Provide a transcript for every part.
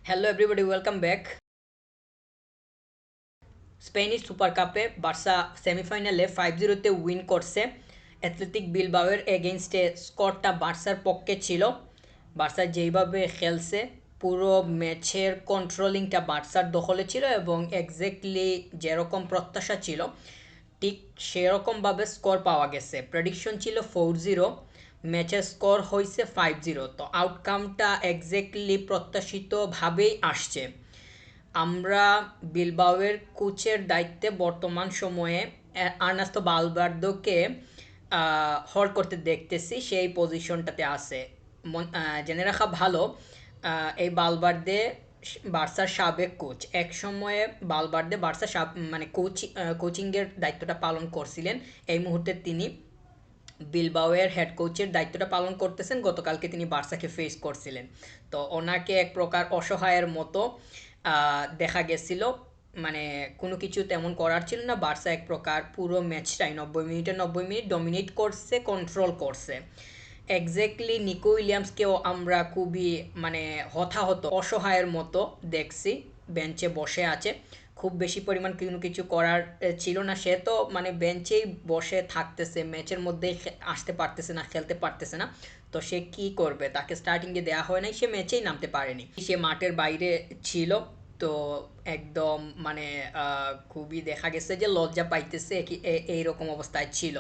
Hello everybody, welcome back. Spanish super কাপে Barca সেমিফাইনালে 5-0 win করছে অ্যাথলেটিক বিলবাওয়ের এগেইনস্টে। স্কোরটা বার্সার পক্ষে ছিল। বার্সা যেইভাবে খেলছে, পুরো ম্যাচের কন্ট্রোলিংটা বার্সার দখলে ছিল এবং এক্স্যাক্টলি যেরকম প্রত্যাশা ছিল ঠিক সেরকমভাবে স্কোর পাওয়া গেছে। প্রেডিকশন ছিল 4-0, ম্যাচের স্কোর হয়েছে 5-0। তো আউটকামটা এক্স্যাক্টলি প্রত্যাশিতভাবেই আসছে। আমরা বিলবাওয়ের কোচের দায়িত্বে বর্তমান সময়ে আর্নাস্তো বালবার্দোকে হল্ড করতে দেখতেছি, সেই পজিশনটাতে আছে। জেনে রাখা ভালো, এই বালবার্দে বার্সার সাবেক কোচ। এক সময়ে বালবার্দে বার্সা মানে কোচিংয়ের দায়িত্বটা পালন করছিলেন। এই মুহূর্তে তিনি বিলবাওয়ের হেড কোচের দায়িত্বটা পালন করতেছেন। গতকালকে তিনি বার্সাকে ফেস করছিলেন। তো ওনাকে এক প্রকার অসহায়ের মতো দেখা গেছিল। মানে কোনো কিছু তেমন করার ছিল না। বার্সা এক প্রকার পুরো ম্যাচটাই 90 মিনিট ডমিনেট করছে, কন্ট্রোল করছে। এক্স্যাক্টলি নিকো উইলিয়ামসকেও আমরা খুবই মানে হতাহত অসহায়ের মতো দেখছি, বেঞ্চে বসে আছে। খুব বেশি পরিমাণ কোনো কিছু করার ছিল না। সে তো মানে বেঞ্চেই বসে থাকতেছে, ম্যাচের মধ্যেই আসতে পারতেছে না, খেলতে পারতেছে না। তো সে কি করবে? তাকে স্টার্টিংয়ে দেওয়া হয় নাই, সে ম্যাচেই নামতে পারেনি, সে মাঠের বাইরে ছিল। তো একদম মানে খুবই দেখা গেছে যে লজ্জা পাইতেছে, এইরকম অবস্থায় ছিল।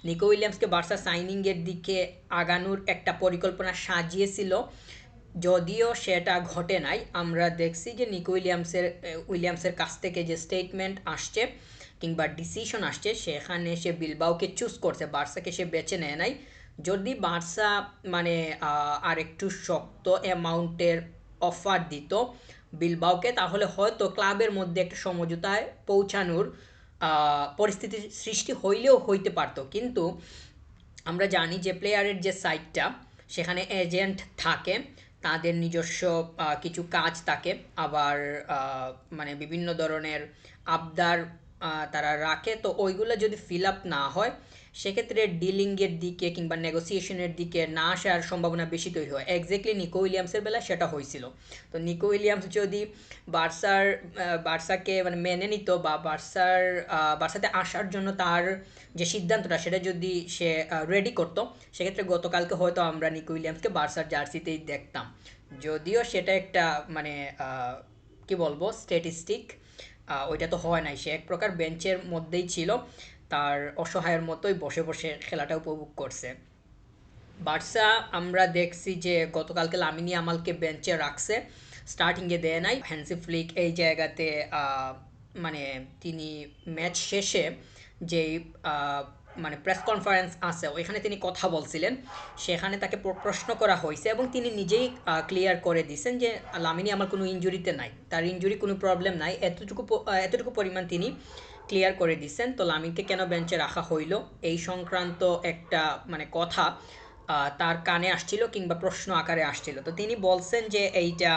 নিকো উইলিয়ামসকে বার্সা সাইনিংয়ের দিকে আগানোর একটা পরিকল্পনা সাজিয়েছিল, যদিও সেটা ঘটে নাই। আমরা দেখছি যে নিকো উইলিয়ামসের কাছ থেকে যে স্টেটমেন্ট আসছে কিংবা ডিসিশন আসছে, সেখানে সে বিলবাওকে চুজ করছে, বার্সাকে সে বেছে নেয় নাই। যদি বার্সা মানে আর একটু শক্ত অ্যামাউন্টের অফার দিত বিলবাওকে, তাহলে হয়তো ক্লাবের মধ্যে একটা সমঝোতায় পৌঁছানোর পরিস্থিতির সৃষ্টি হইলেও হইতে পারতো। কিন্তু আমরা জানি যে প্লেয়ারের যে সাইডটা, সেখানে এজেন্ট থাকে, তাদের নিজস্ব কিছু কাজ থাকে। আবার মানে বিভিন্ন ধরনের আবদার তারা রাখে। তো ওইগুলো যদি ফিল আপ না হয়, সেক্ষেত্রে ডিলিংয়ের দিকে কিংবা নেগোসিয়েশনের দিকে না আসার সম্ভাবনা বেশি তৈরি হয়। এক্স্যাক্টলি নিকো উইলিয়ামসের বেলা সেটা হয়েছিল। তো নিকো উইলিয়ামস যদি বার্সাকে মানে মেনে নিত বা বার্সাতে আসার জন্য তার যে সিদ্ধান্তটা, সেটা যদি সে রেডি করতো, সেক্ষেত্রে গতকালকে হয়তো আমরা নিকো উইলিয়ামসকে বার্সার জার্সিতেই দেখতাম। যদিও সেটা একটা মানে কি বলবো স্ট্যাটিস্টিক, ওইটা তো হয় নাই। সে এক প্রকার বেঞ্চের মধ্যেই ছিল, তার অসহায়ের মতোই বসে বসে খেলাটা উপভোগ করছে। বার্সা আমরা দেখছি যে গতকালকে লামিনী আমালকে বেঞ্চে রাখছে, স্টার্টিংয়ে দেয় নাই। হ্যান্সি ফ্লিক এই জায়গাতে মানে তিনি ম্যাচ শেষে যেই মানে প্রেস কনফারেন্স আছে, ওইখানে তিনি কথা বলছিলেন। সেখানে তাকে প্রশ্ন করা হয়েছে এবং তিনি নিজেই ক্লিয়ার করে দিয়েছেন যে লামিনী আমার কোনো ইনজুরিতে নাই, তার ইনজুরি কোনো প্রবলেম নাই, এতটুকু পরিমাণ তিনি ক্লিয়ার করে দিচ্ছেন। তো লামিনকে কেন বেঞ্চে রাখা হইলো, এই সংক্রান্ত একটা মানে কথা তার কানে আসছিল কিংবা প্রশ্ন আকারে আসছিল। তো তিনি বলছেন যে এইটা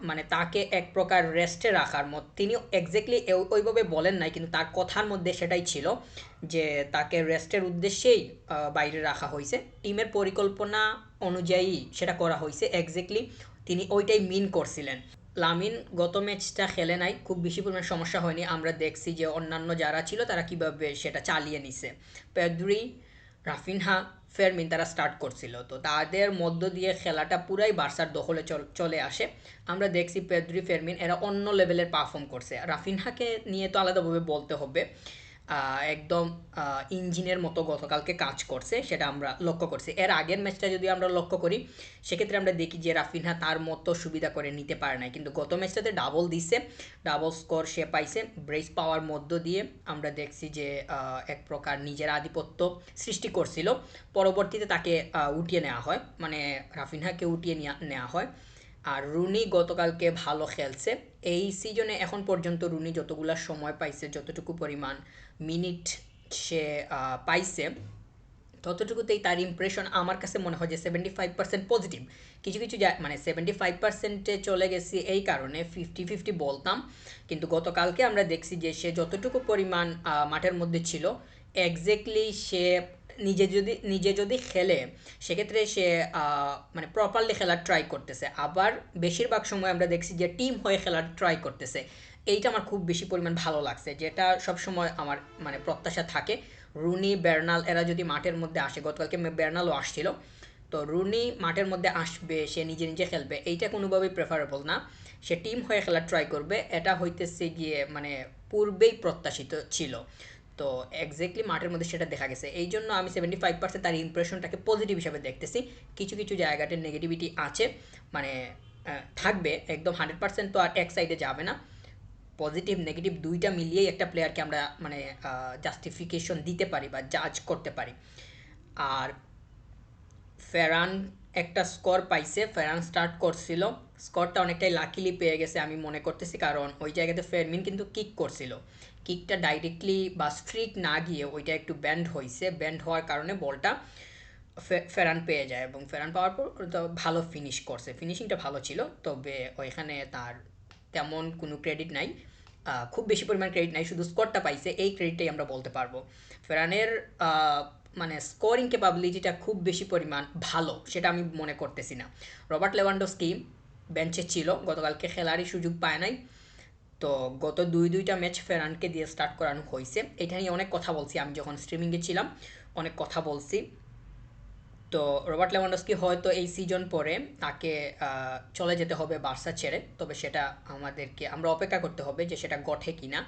মানে তাকে এক প্রকার রেস্টে রাখার মত। তিনি এক্স্যাক্টলি ওইভাবে বলেন নাই, কিন্তু তার কথার মধ্যে সেটাই ছিল যে তাকে রেস্টের উদ্দেশ্যেই বাইরে রাখা হয়েছে, টিমের পরিকল্পনা অনুযায়ী সেটা করা হয়েছে। এক্স্যাক্টলি তিনি ওইটাই মিন করছিলেন। লামিন গত ম্যাচটা খেলে নাই, খুব বেশি পরিমাণ সমস্যা হয়নি। আমরা দেখছি যে অন্যান্য যারা ছিল তারা কিভাবে সেটা চালিয়ে নিছে। পেদ্রি, রাফিনহা, ফেরমিন তারা স্টার্ট করছিল। তো তাদের মধ্য দিয়ে খেলাটা পুরাই বার্সার দখলে চলে আসে। আমরা দেখছি পেদ্রি, ফেরমিন এরা অন্য লেভেলের পারফর্ম করছে। রাফিনহাকে নিয়ে তো আলাদাভাবে বলতে হবে, একদম ইঞ্জিনের মতো গতকালকে কাজ করছে, সেটা আমরা লক্ষ্য করছি। এর আগের ম্যাচটা যদি আমরা লক্ষ্য করি, সেক্ষেত্রে আমরা দেখি যে রাফিনহা তার মতো সুবিধা করে নিতে পারে নাই, কিন্তু গত ম্যাচটাতে ডাবল দিছে, ডাবল স্কোর সে পাইছে। ব্রেস পাওয়ার মধ্য দিয়ে আমরা দেখছি যে এক প্রকার নিজের আধিপত্য সৃষ্টি করছিল। পরবর্তীতে তাকে উঠিয়ে নেওয়া হয়, মানে রাফিনহাকে উঠিয়ে নেওয়া হয়। আর রুনি গতকালকে ভালো খেলছে। এই সিজনে এখন পর্যন্ত রুনি যতগুলা সময় পাইছে, যতটুকু পরিমাণ মিনিট সে পাইছে, ততটুকুতেই তার ইমপ্রেশন আমার কাছে মনে হয় যে 75% পজিটিভ। কিছু কিছু মানে 75%-এ চলে গেছি এই কারণে 50-50 বলতাম, কিন্তু গতকালকে আমরা দেখছি যে সে যতটুকু পরিমাণ মাঠের মধ্যে ছিল, এক্স্যাক্টলি সে নিজে যদি খেলে সেক্ষেত্রে সে মানে প্রপারলি খেলার ট্রাই করতেছে, আবার বেশিরভাগ সময় আমরা দেখছি যে টিম হয়ে খেলার ট্রাই করতেছে। এইটা আমার খুব বেশি পরিমাণ ভালো লাগছে, যেটা সবসময় আমার মানে প্রত্যাশা থাকে। রুনি বের্নাল এরা যদি মাঠের মধ্যে আসে, গতকালকে বের্নালও আসছিল, তো রুনি মাঠের মধ্যে আসবে, সে নিজে নিজে খেলবে, এইটা কোনোভাবেই প্রেফারেবল না। সে টিম হয়ে খেলার ট্রাই করবে, এটা হইতেছে গিয়ে মানে পূর্বেই প্রত্যাশিত ছিল। তো এক্স্যাক্টলি মাঠের মধ্যে সেটা দেখা গেছে, এই জন্য আমি 75% তার ইমপ্রেশনটাকে পজিটিভ হিসাবে দেখতেছি। কিছু কিছু জায়গাতে নেগেটিভিটি আছে, মানে থাকবে, একদম 100% তো আর এক সাইডে যাবে না। পজিটিভ নেগেটিভ দুইটা মিলিয়েই একটা প্লেয়ারকে আমরা মানে জাস্টিফিকেশন দিতে পারি বা জাজ করতে পারি। আর ফেরান একটা স্কোর পাইছে, ফেরান স্টার্ট করছিল, স্কোরটা অনেকটাই লাকিলি পেয়ে গেছে আমি মনে করতেছি, কারণ ওই জায়গাতে ফেরমিন কিন্তু কিক করছিল, কিকটা ডাইরেক্টলি বা স্ট্রিক না গিয়ে ওইটা একটু ব্যান্ড হয়েছে, ব্যান্ড হওয়ার কারণে বলটা ফেরান পেয়ে যায়, এবং ফেরান পাওয়ার পর তো ভালো ফিনিশ করছে, ফিনিশিংটা ভালো ছিল, তবে ওইখানে তার তেমন কোনো ক্রেডিট নাই, খুব বেশি পরিমাণ ক্রেডিট নাই, শুধু স্কোরটা পাইছে এই ক্রেডিটটাই আমরা বলতে পারবো। ফেরানের মানে স্কোরিং ক্যাপাবিলিটিটা খুব বেশি পরিমাণ ভালো সেটা আমি মনে করতেছি না। রবার্ট লেভানডস্কি বেঞ্চে ছিল, গতকালকে খেলারই সুযোগ পায় নাই, তো গত দুইটা ম্যাচ ফেরানকে দিয়ে স্টার্ট করানো হয়েছে, এটা নিয়ে অনেক কথা বলছি আমি যখন স্ট্রিমিংয়ে ছিলাম, অনেক কথা বলছি। তো রবার্ট লেভানডস্কি হয়তো এই সিজন পরে তাকে চলে যেতে হবে বার্সা ছেড়ে, তবে সেটা আমরা অপেক্ষা করতে হবে যে সেটা ঘটে কিনা।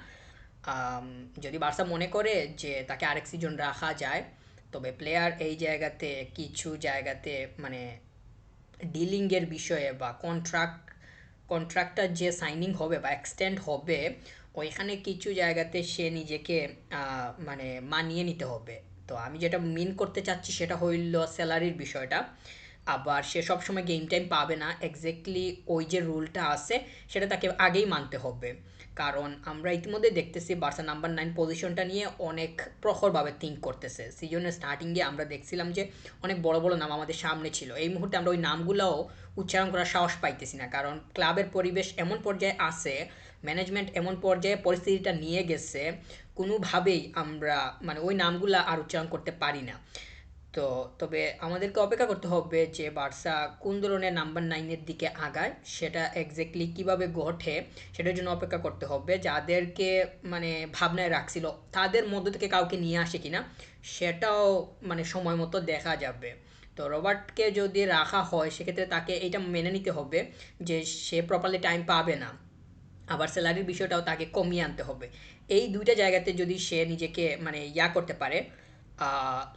যদি বার্সা মনে করে যে তাকে আরেক সিজন রাখা যায়, তবে প্লেয়ার এই জায়গাতে কিছু জায়গাতে মানে ডিলিংয়ের বিষয়ে বা কন্ট্রাক্টটা যে সাইনিং হবে বা এক্সটেন্ড হবে, ওইখানে কিছু জায়গাতে সে নিজেকে মানে মানিয়ে নিতে হবে। তো আমি যেটা মিন করতে চাচ্ছি সেটা হইল স্যালারির বিষয়টা। আবার সে সবসময় গেম টাইম পাবে না, এক্স্যাক্টলি ওই যে রুলটা আছে সেটা তাকে আগেই মানতে হবে, কারণ আমরা ইতিমধ্যে দেখতেছি বার্সা নাম্বার 9 পজিশনটা নিয়ে অনেক প্রখরভাবে থিঙ্ক করতেছে। সিজনের স্টার্টিংয়ে আমরা দেখছিলাম যে অনেক বড় বড় নাম আমাদের সামনে ছিল, এই মুহূর্তে আমরা ওই নামগুলোও উচ্চারণ করার সাহস পাইতেছি না, কারণ ক্লাবের পরিবেশ এমন পর্যায়ে আছে, ম্যানেজমেন্ট এমন পর্যায়ে পরিস্থিতিটা নিয়ে গেছে, কোনোভাবেই আমরা মানে ওই নামগুলা আর উচ্চারণ করতে পারি না। তো তবে আমাদেরকে অপেক্ষা করতে হবে যে বার্সা কোন ধরনের নাম্বার 9-এর দিকে আগায়, সেটা এক্স্যাক্টলি কীভাবে ঘটে সেটার জন্য অপেক্ষা করতে হবে। যাদেরকে মানে ভাবনায় রাখছিল তাদের মধ্য থেকে কাউকে নিয়ে আসে কিনা সেটাও মানে সময় মতো দেখা যাবে। তো রবার্টকে যদি রাখা হয় সেক্ষেত্রে তাকে এইটা মেনে নিতে হবে যে সে প্রপারলি টাইম পাবে না, আবার স্যালারির বিষয়টাও তাকে কমিয়ে আনতে হবে। এই দুইটা জায়গাতে যদি সে নিজেকে মানে করতে পারে,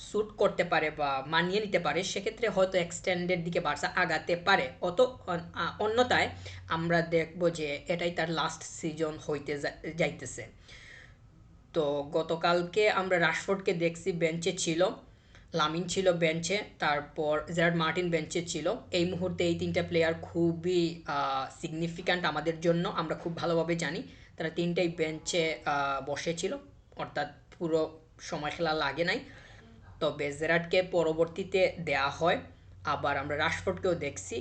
স্যুট করতে পারে বা মানিয়ে নিতে পারে, সেক্ষেত্রে হয়তো এক্সটেন্ডের দিকে বার্সা আগাতে পারে। অন্যথায় আমরা দেখব যে এটাই তার লাস্ট সিজন হইতে যাইতেছে। তো গতকালকে আমরা রাশফোর্ডকে দেখছি বেঞ্চে ছিল, লামিন ছিল বেঞ্চে, তারপর জেরার্ড মার্টিন বেঞ্চে ছিল। এই মুহূর্তে এই তিনটা প্লেয়ার খুবই সিগনিফিক্যান্ট আমাদের জন্য, আমরা খুব ভালোভাবে জানি। তারা তিনটাই বেঞ্চে বসেছিল, অর্থাৎ পুরো সময় খেলা লাগে নাই, তবে জেরার্ডকে পরবর্তীতে দেয়া হয়। আবার আমরা রাশফোর্ডকেও দেখছি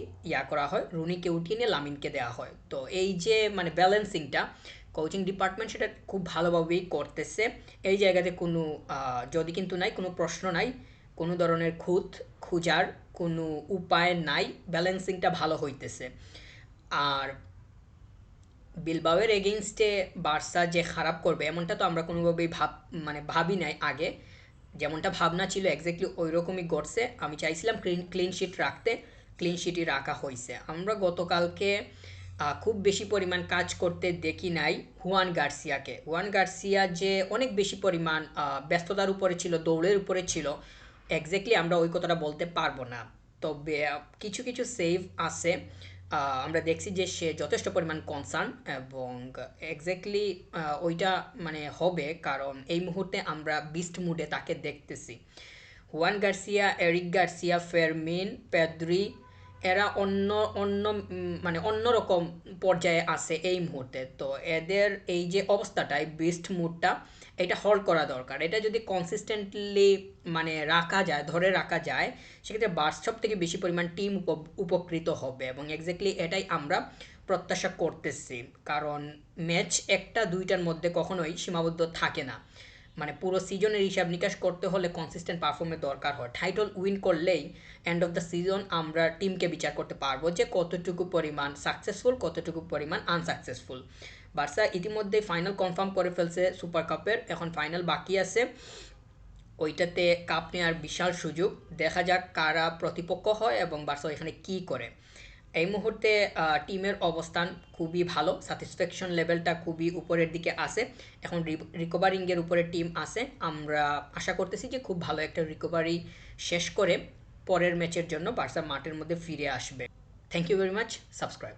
করা হয়, রুনিকে উঠিয়ে নিয়ে লামিনকে দেওয়া হয়। তো এই যে মানে ব্যালেন্সিংটা কোচিং ডিপার্টমেন্ট সেটা খুব ভালোভাবেই করতেছে। এই জায়গাতে কোনো যদি কিন্তু নাই, কোনো প্রশ্ন নাই, কোনো ধরনের খুঁজার কোনো উপায় নাই, ব্যালেন্সিংটা ভালো হইতেছে। আর বিলবাওয়ের এগেইনস্টে বার্সা যে খারাপ করবে এমনটা তো আমরা কোনোভাবেই মানে ভাবি নাই আগে, যেমনটা ভাবনা ছিল এক্স্যাক্টলি ওই রকমই ঘটছে। আমি চাইছিলাম ক্লিন শিট রাখতে, ক্লিন শিটই রাখা হয়েছে। আমরা গতকালকে খুব বেশি পরিমাণ কাজ করতে দেখি নাই হুয়ান গার্সিয়া যে অনেক বেশি পরিমাণ ব্যস্ততার উপরে ছিল, দৌড়ের উপরে ছিল, এক্স্যাক্টলি আমরা ওই কথাটা বলতে পারবো না। তবে কিছু কিছু সেভ আছে, আমরা দেখছি যে সে যথেষ্ট পরিমাণ কনসার্ন, এবং এক্স্যাক্টলি ওইটা মানে হবে, কারণ এই মুহূর্তে আমরা বিস্ট মুডে তাকে দেখতেছি। Juan Garcia, Eric Garcia, Fermin, Pedri এরা অন্য অন্য মানে অন্যরকম পর্যায়ে আছে এই মুহূর্তে। তো এদের এই যে অবস্থাটা, এই বিস্ট মুডটা, এটা হল্ড করা দরকার। এটা যদি কনসিস্টেন্টলি মানে রাখা যায়, ধরে রাখা যায়, সেক্ষেত্রে সব থেকে বেশি পরিমাণ টিম উপকৃত হবে, এবং এক্স্যাক্টলি এটাই আমরা প্রত্যাশা করতেছি। কারণ ম্যাচ একটা দুইটার মধ্যে কখনোই সীমাবদ্ধ থাকে না, মানে পুরো সিজনের হিসাব নিকাশ করতে হলে কনসিস্টেন্ট পারফর্মের দরকার হয়। টাইটল উইন করলেই এন্ড অফ দ্য সিজন আমরা টিমকে বিচার করতে পারবো যে কতটুকু পরিমাণ সাকসেসফুল, কতটুকু পরিমাণ আনসাকসেসফুল। বার্সা ইতিমধ্যে ফাইনাল কনফার্ম করে ফেলছে সুপার কাপের, এখন ফাইনাল বাকি আছে, ওইটাতে কাপ নেওয়ার বিশাল সুযোগ। দেখা যাক কারা প্রতিপক্ষ হয় এবং বার্সা এখানে কী করে। এই মুহূর্তে টিমের অবস্থান খুবই ভালো, স্যাটিসফ্যাকশন লেভেলটা খুবই উপরের দিকে আছে। এখন রিকভারিংয়ের উপরে টিম আছে, আমরা আশা করতেছি যে খুব ভালো একটা রিকভারি শেষ করে পরের ম্যাচের জন্য বার্সা মাঠের মধ্যে ফিরে আসবে। Thank you very much, subscribe.